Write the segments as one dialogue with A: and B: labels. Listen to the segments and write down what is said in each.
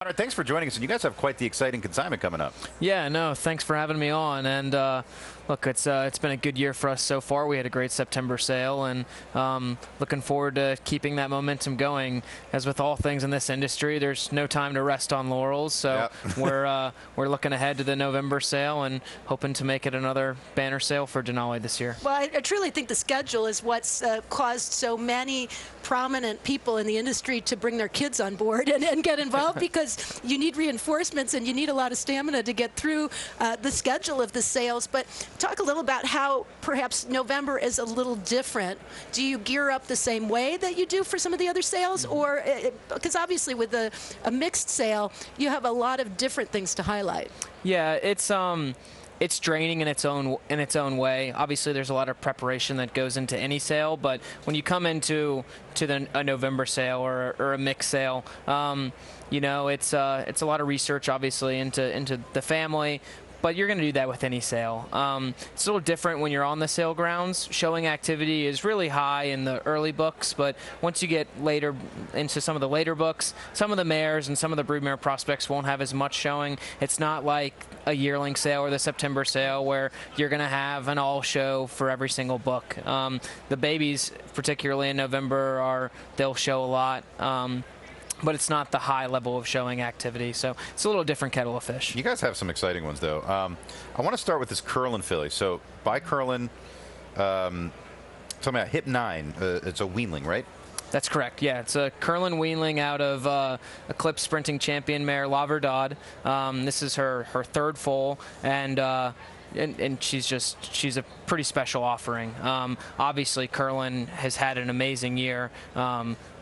A: Conrad, thanks for joining us, and you guys have quite the exciting consignment coming up.
B: Yeah, no, thanks for having me on. And look, it's been a good year for us so far. We had a great September sale, and looking forward to keeping that momentum going. As with all things in this industry, there's no time to rest on laurels. So we're looking ahead to the November sale and hoping to make it another banner sale for Denali this year.
C: Well, I truly think the schedule is what's caused so many prominent people in the industry to bring their kids on board and get involved because you need reinforcements and you need a lot of stamina to get through the schedule of the sales. But talk a little about how perhaps November is a little different. Do you gear up the same way that you do for some of the other sales? Or because obviously with a mixed sale, you have a lot of different things to highlight.
B: Yeah, it's draining in its own way. Obviously, there's a lot of preparation that goes into any sale, but when you come into a November sale or a mixed sale, you know, it's a lot of research, obviously, into the family. But you're going to do that with any sale. It's a little different when you're on the sale grounds. Showing activity is really high in the early books, but once you get later into some of the later books, some of the mares and some of the broodmare prospects won't have as much showing. It's not like a yearling sale or the September sale where you're going to have an all show for every single book. The babies, particularly in November, they'll show a lot. But it's not the high level of showing activity, so it's a little different kettle of fish.
A: You guys have some exciting ones, though. I want to start with this Keeneland filly. So by Keeneland, tell me about Hip 9. It's a weanling, right?
B: That's correct. Yeah, it's a Keeneland weanling out of Eclipse sprinting champion mare La Verdad. This is her third foal, and she's a pretty special offering. Obviously, Keeneland has had an amazing year.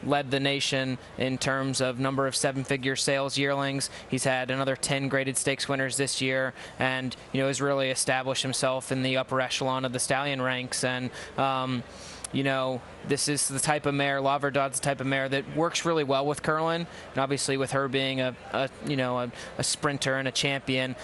B: Led the nation in terms of number of seven-figure sales yearlings. He's had another 10 graded stakes winners this year, and has really established himself in the upper echelon of the stallion ranks. And this is the type of mare, La Verdad's the type of mare that works really well with Keeneland, and obviously with her being a sprinter and a champion.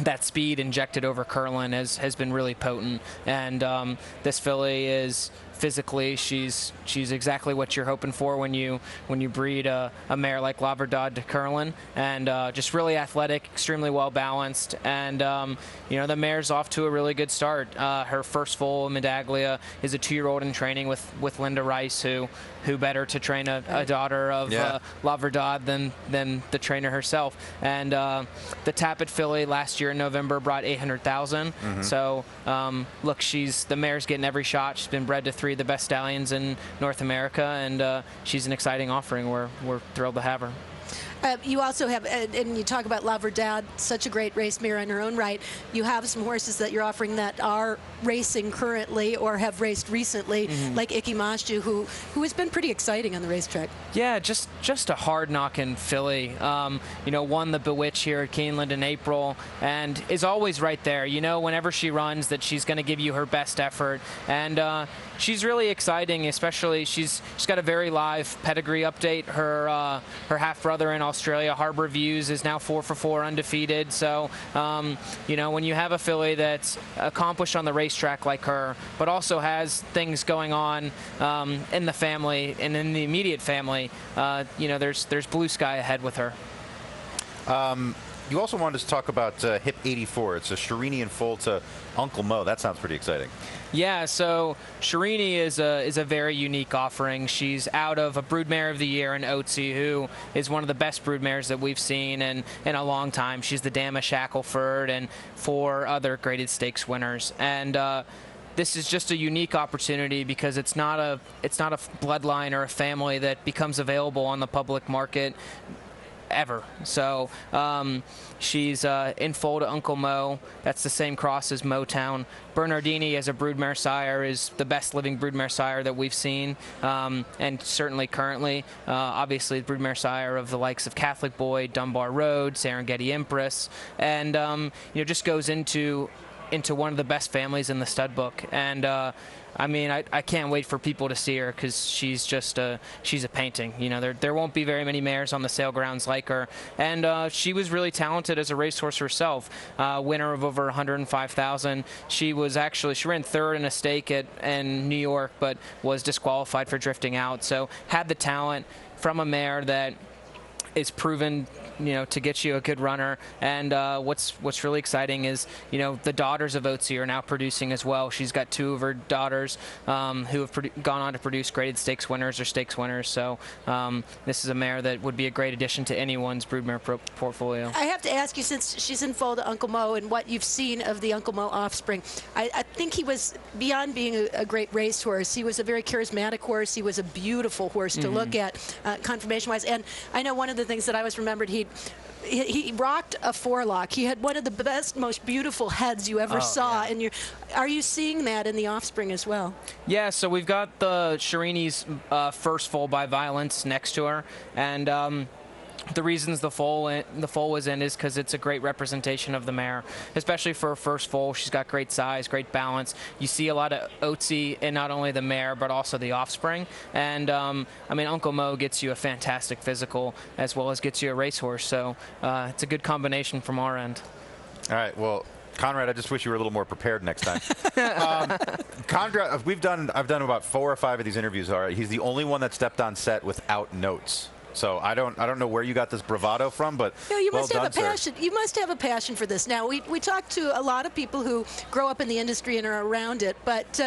B: That speed injected over Keeneland has been really potent, and this filly is physically she's exactly what you're hoping for when you breed a mare like La Verdad to Keeneland, and just really athletic, extremely well balanced, and the mare's off to a really good start. Her first foal, Medaglia, is a 2-year-old in training with Linda Rice, who better to train a daughter of La Verdad than the trainer herself. And the Tappet filly last year in November brought 800,000. So look, the mare's getting every shot. She's been bred to 3 of the best stallions in North America, and she's an exciting offering. We're thrilled to have her.
C: You also have, and you talk about La Verdad, such a great race mare in her own right. You have some horses that you're offering that are racing currently or have raced recently, like Ikimashu, who has been pretty exciting on the racetrack.
B: Yeah, just a hard-knocking filly. Won the Bewitch here at Keeneland in April, and is always right there. Whenever she runs, that she's going to give you her best effort, and she's really exciting. Especially, she's got a very live pedigree update. Her half-brother in Australia, Harbor Views, is now 4 for 4 undefeated. So, when you have a filly that's accomplished on the racetrack like her, but also has things going on in the family and in the immediate family, there's blue sky ahead with her.
A: You also wanted to talk about Hip 84. It's a Sherinian foal to Uncle Mo. That sounds pretty exciting.
B: Yeah, so Sherini is a very unique offering. She's out of a broodmare of the year in Otzi, who is one of the best broodmares that we've seen in a long time. She's the dam of Shackelford and 4 other graded stakes winners. And this is just a unique opportunity because it's not a bloodline or a family that becomes available on the public market ever. So she's in foal to Uncle Mo. That's the same cross as Motown. Bernardini as a broodmare sire is the best living broodmare sire that we've seen, and certainly currently, obviously the broodmare sire of the likes of Catholic Boy, Dunbar Road, Serengeti Empress, and just goes into one of the best families in the stud book. And I can't wait for people to see her because she's a painting. There won't be very many mares on the sale grounds like her, and she was really talented as a racehorse herself. Winner of over 105,000. She ran 3rd in a stake in New York, but was disqualified for drifting out. So had the talent from a mare that is proven, to get you a good runner. And what's really exciting is, the daughters of Otzi are now producing as well. She's got 2 of her daughters who have gone on to produce graded stakes winners or stakes winners. So this is a mare that would be a great addition to anyone's broodmare portfolio.
C: I have to ask you, since she's in foal to Uncle Mo and what you've seen of the Uncle Mo offspring, I think he was, beyond being a great racehorse, he was a very charismatic horse. He was a beautiful horse to look at, conformation-wise. And I know one of the things that I always remembered, he rocked a forelock. He had one of the best, most beautiful heads you ever saw.
B: Yeah.
C: And are you seeing that in the offspring as well?
B: Yeah, so we've got the Sharini's first foal by Violence next to her, and the reasons the foal was in is because it's a great representation of the mare, especially for her first foal. She's got great size, great balance. You see a lot of Otzi in not only the mare but also the offspring. And Uncle Mo gets you a fantastic physical as well as gets you a racehorse. So it's a good combination from our end.
A: All right. Well, Conrad, I just wish you were a little more prepared next time. Conrad, I've done about 4 or 5 of these interviews already. He's the only one that stepped on set without notes. So I don't know where you got this bravado from, but
C: no, you must
A: well
C: have
A: done,
C: a passion.
A: Sir.
C: You must have a passion for this. Now we talk to a lot of people who grow up in the industry and are around it, but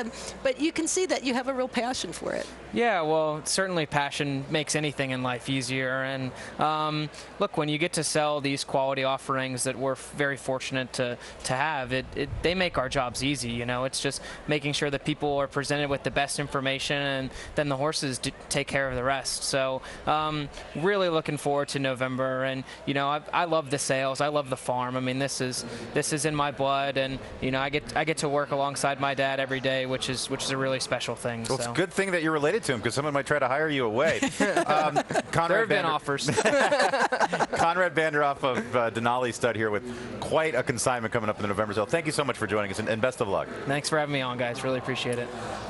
C: you can see that you have a real passion for it.
B: Yeah, well, certainly passion makes anything in life easier. And look, when you get to sell these quality offerings that we're very fortunate to have, they make our jobs easy. It's just making sure that people are presented with the best information, and then the horses take care of the rest. So really looking forward to November. And I love the sales. I love the farm. I mean, this is in my blood, and I get to work alongside my dad every day, which is a really special thing.
A: Well, it's a good thing that you're related to him, because someone might try to hire you away.
B: There have been offers.
A: Conrad Bandoroff of Denali stud here with quite a consignment coming up in the November sale. Thank you so much for joining us, and best of luck.
B: Thanks for having me on, guys. Really appreciate it.